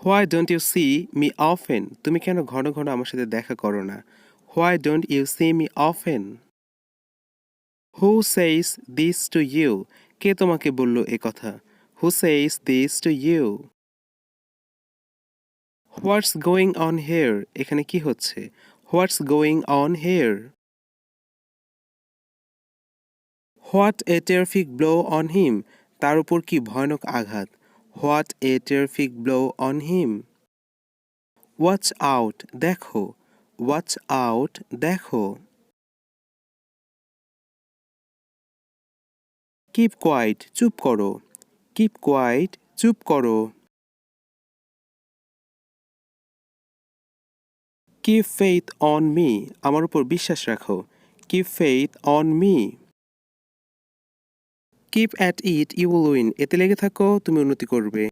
Why don't you see me often? তুমি কেন ঘন ঘন আমার সাথে দেখা করো না? Why don't you see me often? Who says this to you? কে তোমাকে বলল এ কথা? Who says this to you? What's going on here? এখানে কি হচ্ছে? What's going on here? What a terrific blow on him? তার উপর কি ভয়ানক আঘাত! What a terrific blow on him? Watch out, দেখো। ওয়াচ আউট, দেখো। কিপ কোয়াইট, চুপ করো। কিপ কোয়াইট, চুপ করো। কিপ ফেইথ অন মি, আমার উপর বিশ্বাস রাখো। Keep faith on me. Keep at it, you will win, এতে লেগে থাকো, তুমি উন্নতি করবে।